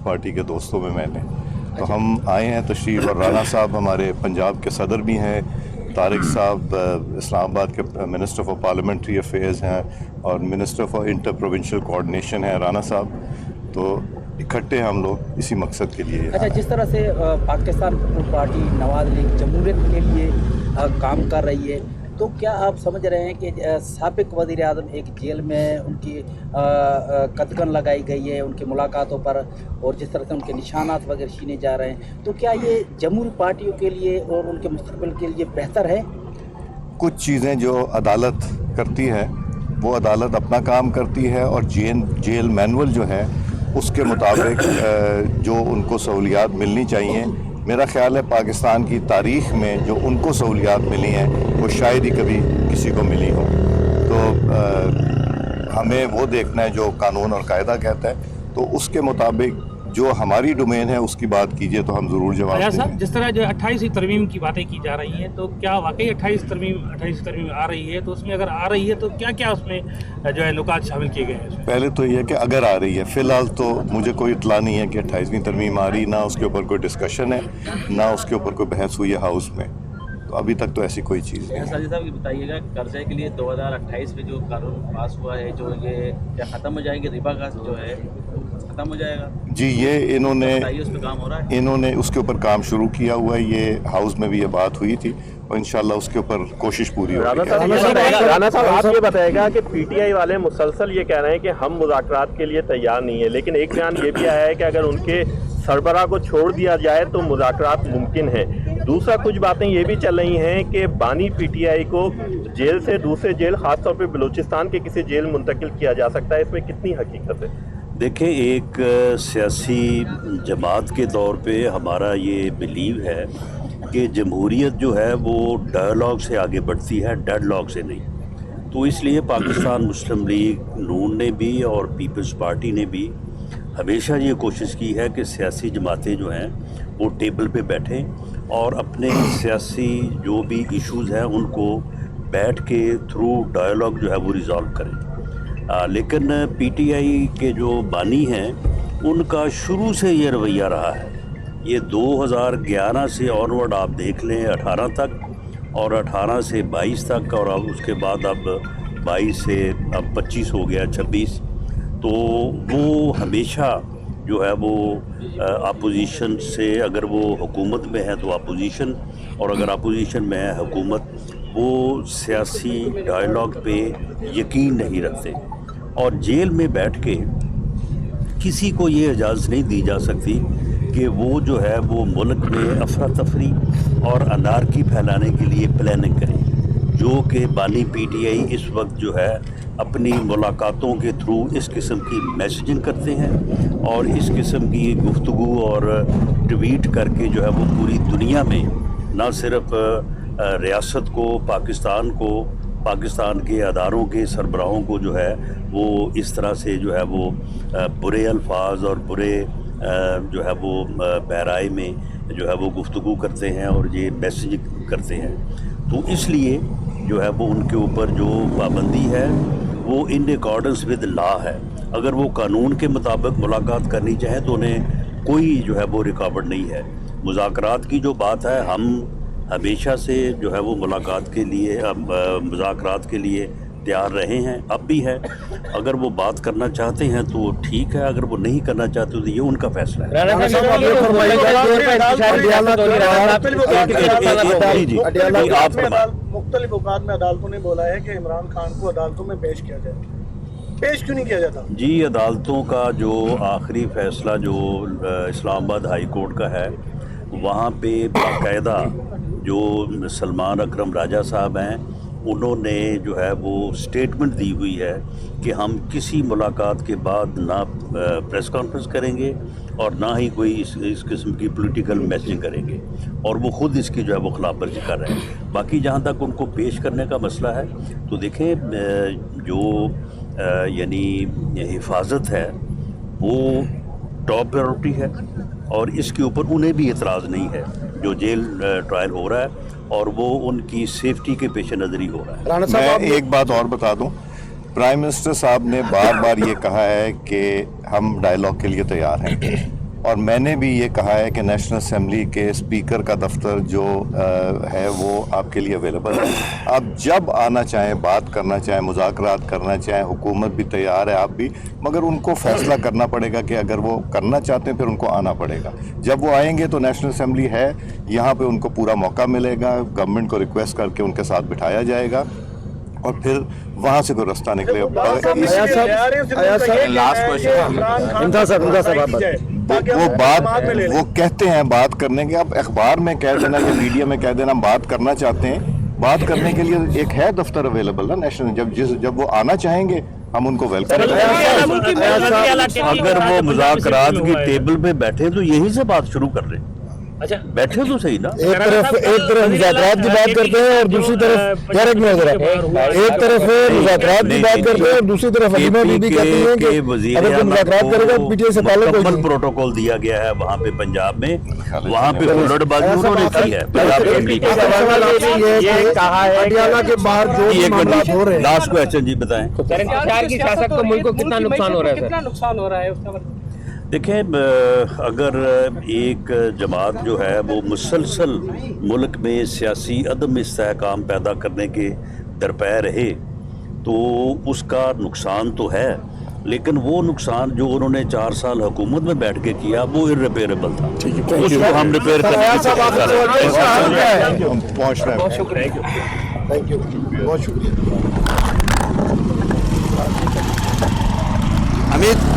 Party کے دوستوں میں نے تو ہم آئے ہیں تشریف، اور رانا صاحب ہمارے پنجاب کے صدر بھی ہیں، طارق صاحب اسلام آباد کے منسٹر فار پارلیمنٹری افیئرز ہیں، اور minister for inter provincial coordination ہے رانا صاحب، تو اکٹھے ہم لوگ اسی مقصد کے لیے۔ اچھا، جس طرح سے پاکستان پیپلز پارٹی نواز لیگ جمہوریت کے لیے کام کر رہی ہے، تو کیا آپ سمجھ رہے ہیں کہ سابق وزیر اعظم ایک جیل میں ان کی قدغن لگائی گئی ہے ان کی ملاقاتوں پر، اور جس طرح سے ان کے نشانات وغیرہ چھینے جا رہے ہیں، تو کیا یہ جمہوری پارٹیوں کے لیے اور ان کے مستقبل کے لیے بہتر ہے؟ کچھ چیزیں جو عدالت کرتی ہے وہ عدالت اپنا کام کرتی ہے، اور جیل مینول جو ہے اس کے مطابق جو ان کو سہولیات ملنی چاہیے، میرا خیال ہے پاکستان کی تاریخ میں جو ان کو سہولیات ملی ہیں وہ شاید ہی کبھی کسی کو ملی ہو، تو ہمیں وہ دیکھنا ہے جو قانون اور قاعدہ کہتا ہے، تو اس کے مطابق جو ہماری ڈومین ہے اس کی بات کیجئے تو ہم ضرور جواب دیں گے۔ جس طرح جو 28ویں ترمیم کی باتیں کی جا رہی ہیں، تو کیا واقعی 28ویں ترمیم آ رہی ہے؟ تو اس میں اگر آ رہی ہے تو کیا کیا اس میں جو ہے نکات شامل کیے گئے ہیں؟ پہلے تو یہ کہ اگر آ رہی ہے، فی الحال تو مجھے کوئی اطلاع نہیں ہے کہ 28ویں ترمیم آ رہی، نہ اس کے اوپر کوئی ڈسکشن ہے، نہ اس کے اوپر کوئی بحث ہوئی ہے ہاؤس میں، تو ابھی تک تو ایسی کوئی چیز نہیں ہے۔ ساجد صاحب یہ بتائیے گا، قرضے کے لیے 2028 میں جو قانون پاس ہوا ہے، جو یہ کیا ختم ہو جائیں گے؟ ربا کا جو ہے ختم ہو جائے گا؟ جی، یہ انہوں نے اس پہ کام ہو رہا ہے، انہوں نے اس کے اوپر کام شروع کیا ہوا ہے، یہ ہاؤس میں بھی یہ بات ہوئی تھی، اور انشاءاللہ اس کے اوپر کوشش پوری ہوگی۔ رانا صاحب آپ یہ بتائے گا کہ پی ٹی آئی والے مسلسل یہ کہہ رہے ہیں کہ ہم مذاکرات کے لیے تیار نہیں ہیں، لیکن ایک بیان یہ بھی آیا ہے کہ اگر ان کے سربراہ کو چھوڑ دیا جائے تو مذاکرات ممکن ہیں۔ دوسرا کچھ باتیں یہ بھی چل رہی ہیں کہ بانی پی ٹی آئی کو جیل سے دوسرے جیل، خاص طور پہ بلوچستان کے کسی جیل منتقل کیا جا سکتا ہے، اس میں کتنی حقیقت ہے؟ دیکھیں، ایک سیاسی جماعت کے طور پہ ہمارا یہ بلیو ہے کہ جمہوریت جو ہے وہ ڈائلاگ سے آگے بڑھتی ہے، ڈیڈ لاگ سے نہیں۔ تو اس لیے پاکستان مسلم لیگ نون نے بھی اور پیپلز پارٹی نے بھی ہمیشہ یہ کوشش کی ہے کہ سیاسی جماعتیں جو ہیں وہ ٹیبل پہ بیٹھیں اور اپنے سیاسی جو بھی ایشوز ہیں ان کو بیٹھ کے تھرو ڈائلاگ جو ہے وہ ریزالو کریں۔ لیکن پی ٹی آئی کے جو بانی ہیں ان کا شروع سے یہ رویہ رہا ہے، یہ 2011 سے آنورڈ آپ دیکھ لیں 18 تک، اور 18 سے 22 تک، اور اب اس کے بعد اب 22 سے اب 25 ہو گیا 26، تو وہ ہمیشہ جو ہے وہ اپوزیشن سے، اگر وہ حکومت میں ہے تو اپوزیشن، اور اگر اپوزیشن میں ہے حکومت، وہ سیاسی ڈائلاگ پہ یقین نہیں رکھتے، اور جیل میں بیٹھ کے کسی کو یہ اجازت نہیں دی جا سکتی کہ وہ جو ہے وہ ملک میں افراتفری اور انارکی پھیلانے کے لیے پلاننگ کرے، جو کہ بانی پی ٹی آئی اس وقت جو ہے اپنی ملاقاتوں کے تھرو اس قسم کی میسیجنگ کرتے ہیں، اور اس قسم کی گفتگو اور ٹویٹ کر کے جو ہے وہ پوری دنیا میں نہ صرف ریاست کو، پاکستان کو، پاکستان کے اداروں کے سربراہوں کو جو ہے وہ اس طرح سے جو ہے وہ برے الفاظ اور برے جو ہے وہ بہرائے میں جو ہے وہ گفتگو کرتے ہیں اور یہ میسیج کرتے ہیں۔ تو اس لیے جو ہے وہ ان کے اوپر جو پابندی ہے وہ ان اکارڈنس ود لا ہے۔ اگر وہ قانون کے مطابق ملاقات کرنی چاہیں تو انہیں کوئی جو ہے وہ رکاوٹ نہیں ہے۔ مذاکرات کی جو بات ہے، ہم ہمیشہ سے جو ہے وہ ملاقات کے لیے، مذاکرات کے لیے تیار رہے ہیں، اب بھی ہے۔ اگر وہ بات کرنا چاہتے ہیں تو ٹھیک ہے، اگر وہ نہیں کرنا چاہتے تو یہ ان کا فیصلہ ہے۔ مختلف اوقات میں عدالتوں نے بولا ہے کہ عمران خان کو عدالتوں میں پیش کیا جائے، پیش کیوں نہیں کیا جاتا؟ جی، عدالتوں کا جو آخری فیصلہ جو اسلام آباد ہائی کورٹ کا ہے، وہاں پہ باقاعدہ جو سلمان اکرم راجہ صاحب ہیں انہوں نے جو ہے وہ سٹیٹمنٹ دی ہوئی ہے کہ ہم کسی ملاقات کے بعد نہ پریس کانفرنس کریں گے اور نہ ہی کوئی اس قسم کی پولیٹیکل میسیجنگ کریں گے، اور وہ خود اس کی جو ہے وہ خلاف ورزی کر رہے ہیں۔ باقی جہاں تک ان کو پیش کرنے کا مسئلہ ہے تو دیکھیں، جو یعنی حفاظت ہے وہ ٹاپ پریورٹی ہے، اور اس کے اوپر انہیں بھی اعتراض نہیں ہے جو جیل ٹرائل ہو رہا ہے، اور وہ ان کی سیفٹی کے پیش نظر ہی ہو رہا ہے۔ میں ایک بات اور بتا دوں، پرائم منسٹر صاحب نے بار بار یہ کہا ہے کہ ہم ڈائلاگ کے لیے تیار ہیں، اور میں نے بھی یہ کہا ہے کہ نیشنل اسمبلی کے اسپیکر کا دفتر جو ہے وہ آپ کے لیے اویلیبل ہے. آپ جب آنا چاہیں، بات کرنا چاہیں، مذاکرات کرنا چاہیں، حکومت بھی تیار ہے، آپ بھی، مگر ان کو فیصلہ کرنا پڑے گا کہ اگر وہ کرنا چاہتے ہیں پھر ان کو آنا پڑے گا. جب وہ آئیں گے تو نیشنل اسمبلی ہے، یہاں پہ ان کو پورا موقع ملے گا، گورنمنٹ کو ریکویسٹ کر کے ان کے ساتھ بٹھایا جائے گا اور پھر وہاں سے کوئی رستہ نکلے گا. وہ کہتے ہیں بات کرنے کے، اب اخبار میں کہہ دینا یا میڈیا میں کہہ دینا ہم بات کرنا چاہتے ہیں، بات کرنے کے لیے ایک ہے دفتر اویلیبل نا نیشنل. جب وہ آنا چاہیں گے ہم ان کو ویلکم کریں گے. اگر وہ مذاکرات کی ٹیبل پہ بیٹھے تو یہیں سے بات شروع کر لیں. اچھا بیٹھے تو صحیح نا. ایک طرف مذاکرات کی بات کرتے ہیں اور دوسری طرف ایک طرف مذاکرات کی بات کرتے ہیں اور دوسری طرف حلیمہ بی بی کہتی ہیں کہ اگر کوئی مذاکرات کرے گا پی ٹی آئی سے تعلق مکمل ہوگی. پروٹوکول دیا گیا ہے وہاں پہ پنجاب میں، وہاں پہ کھلڑ بازی انہوں نے کی ہے پنجاب اسمبلی کی. یہ کہا ہے پٹیالہ کے باہر جو بھی معاملات ہو رہے ہیں. لاسٹ کویسچن جی بتائیں. انتشار کی سیاست کو ملک کو کتنا نقصان ہو رہا ہے؟ کتنا نقصان ہو رہا ہے اس کا مطلب؟ دیکھیں اگر ایک جماعت جو ہے وہ مسلسل ملک میں سیاسی عدم استحکام پیدا کرنے کے درپے رہے تو اس کا نقصان تو ہے، لیکن وہ نقصان جو انہوں نے 4 سال حکومت میں بیٹھ کے کیا وہ irreparable تھا. اس کو ہم ریپیئر کرنے کی کوشش کر رہے ہیں. ہم پہنچ رہے ہیں. بہت شکریہ. تھینک یو، بہت شکریہ. حمید